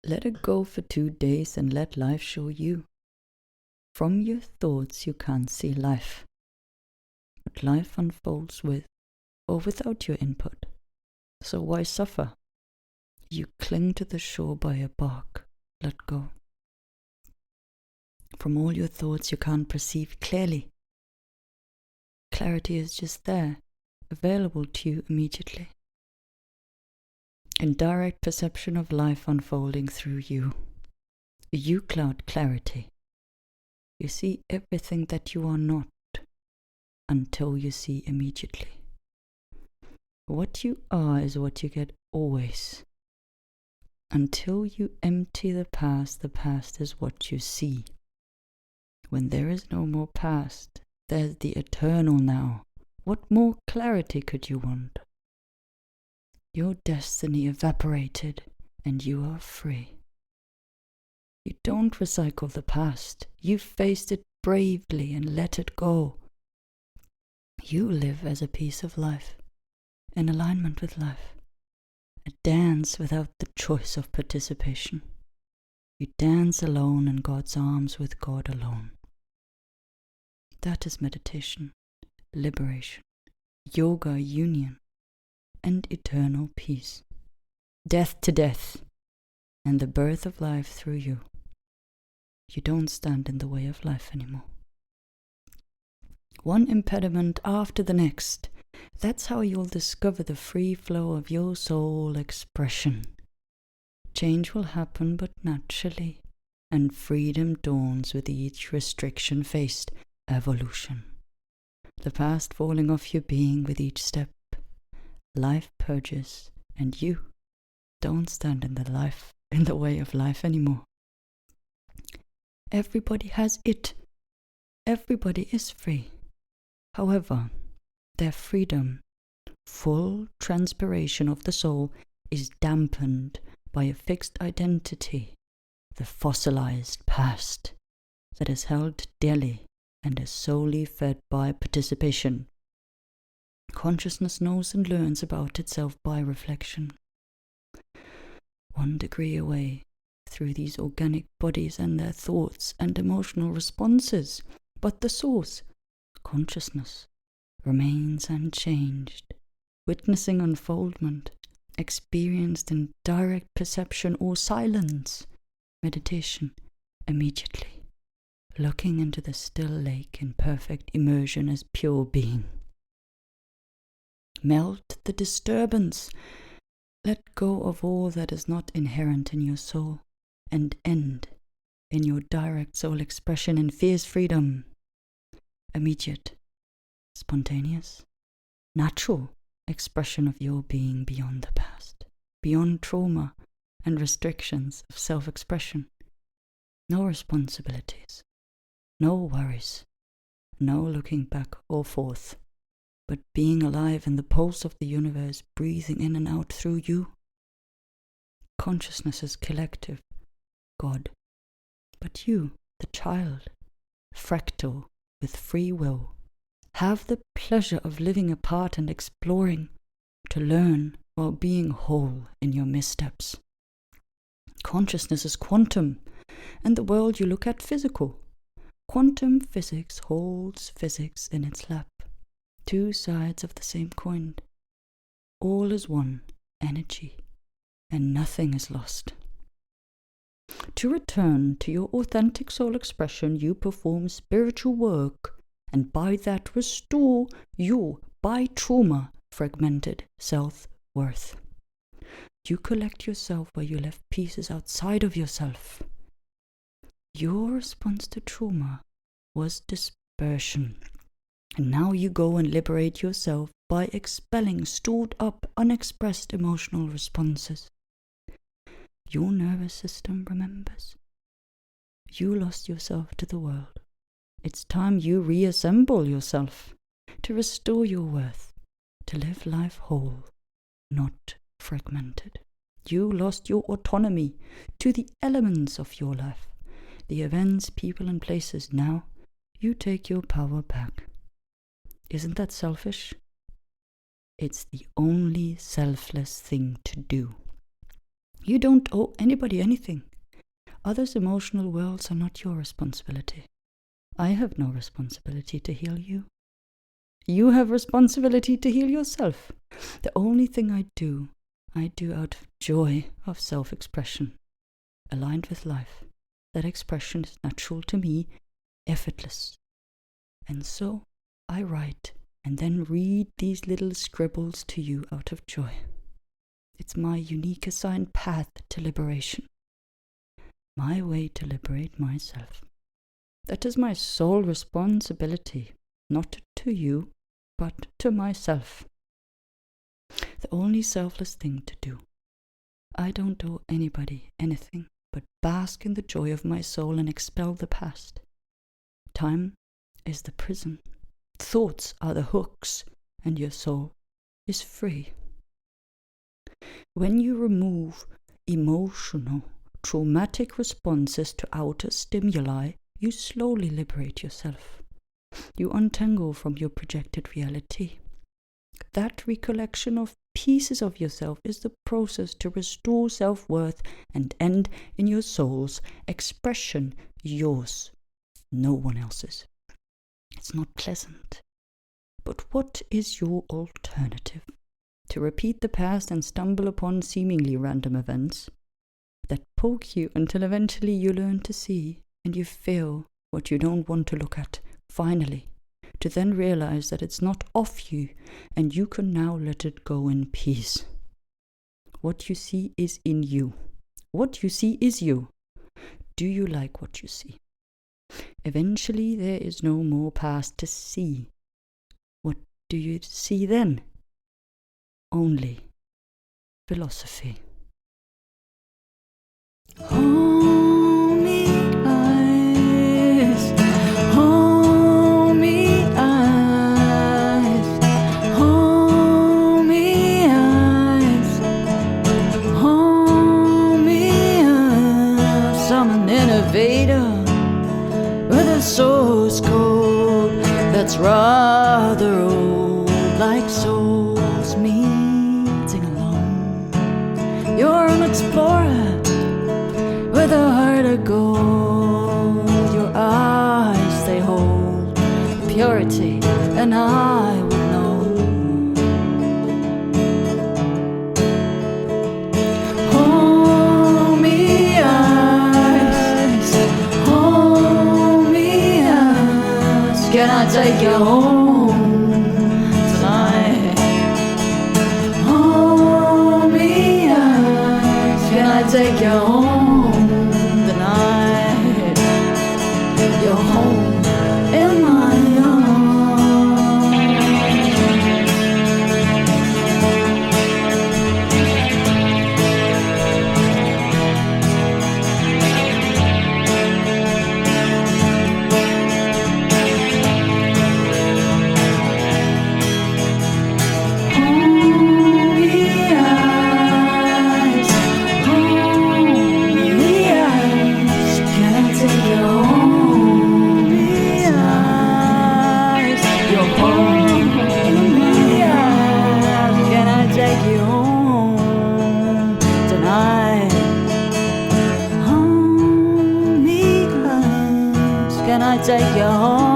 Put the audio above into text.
Let it go for 2 days and let life show you. From your thoughts you can't see life, but life unfolds with or without your input. So why suffer? You cling to the shore by a bark. Let go. From all your thoughts you can't perceive clearly. Clarity is just there, available to you immediately. In direct perception of life unfolding through you, you cloud clarity. You see everything that you are not, until you see immediately. What you are is what you get always. Until you empty the past is what you see. When there is no more past, there's the eternal now. What more clarity could you want? Your destiny evaporated, and you are free. You don't recycle the past. You faced it bravely and let it go. You live as a piece of life, in alignment with life. A dance without the choice of participation. You dance alone in God's arms with God alone. That is meditation, liberation, yoga union, and eternal peace. Death to death, and the birth of life through you. You don't stand in the way of life anymore. One impediment after the next. That's how you'll discover the free flow of your soul expression. Change will happen but naturally, and freedom dawns with each restriction faced. Evolution. The past falling off your being with each step. Life purges, and you don't stand in the way of life anymore. Everybody has it. Everybody is free. However, their freedom, full transpiration of the soul, is dampened by a fixed identity, the fossilized past, that is held dearly and is solely fed by participation. Consciousness knows and learns about itself by reflection. 1 degree away, through these organic bodies and their thoughts and emotional responses, but the source, consciousness, remains unchanged, witnessing unfoldment, experienced in direct perception or silence, meditation, immediately, looking into the still lake in perfect immersion as pure being. Melt the disturbance. Let go of all that is not inherent in your soul, and end in your direct soul expression in fierce freedom. Immediate, spontaneous, natural expression of your being beyond the past, beyond trauma and restrictions of self-expression. No responsibilities, no worries, no looking back or forth, but being alive in the pulse of the universe, breathing in and out through you. Consciousness is collective, God, but you, the child, fractal with free will, have the pleasure of living apart and exploring, to learn while being whole in your missteps. Consciousness is quantum, and the world you look at physical. Quantum physics holds physics in its lap, 2 sides of the same coin. All is one, energy, and nothing is lost. To return to your authentic soul expression, you perform spiritual work, and by that restore your, by trauma, fragmented self-worth. You collect yourself where you left pieces outside of yourself. Your response to trauma was dispersion, and now you go and liberate yourself by expelling stored up, unexpressed emotional responses. Your nervous system remembers. You lost yourself to the world. It's time you reassemble yourself, to restore your worth, to live life whole, not fragmented. You lost your autonomy to the elements of your life, the events, people, and places. Now you take your power back. Isn't that selfish? It's the only selfless thing to do. You don't owe anybody anything. Others' emotional worlds are not your responsibility. I have no responsibility to heal you. You have responsibility to heal yourself. The only thing I do out of joy of self-expression, aligned with life. That expression is natural to me, effortless. And so I write and then read these little scribbles to you out of joy. It's my unique assigned path to liberation. My way to liberate myself. That is my sole responsibility, not to you, but to myself. The only selfless thing to do. I don't owe anybody anything but bask in the joy of my soul and expel the past. Time is the prison. Thoughts are the hooks, and your soul is free. When you remove emotional, traumatic responses to outer stimuli, you slowly liberate yourself. You untangle from your projected reality. That recollection of pieces of yourself is the process to restore self-worth and end in your soul's expression, yours, no one else's. It's not pleasant. But what is your alternative? To repeat the past and stumble upon seemingly random events that poke you until eventually you learn to see and you feel what you don't want to look at, finally, to then realize that it's not of you and you can now let it go in peace. What you see is in you. What you see is you. Do you like what you see? Eventually there is no more past to see. What do you see then? Only philosophy. Hold me eyes, hold me eyes, hold me eyes, hold me eyes. I'm an innovator with a source code that's rather old, like souls meeting alone. You're an explorer with a heart of gold. Your eyes, they hold purity, and I would know. Hold me eyes, hold me eyes. Can I take you home tonight? Hold me eyes. Can I take you home tonight? You're home in my arms. Take you home.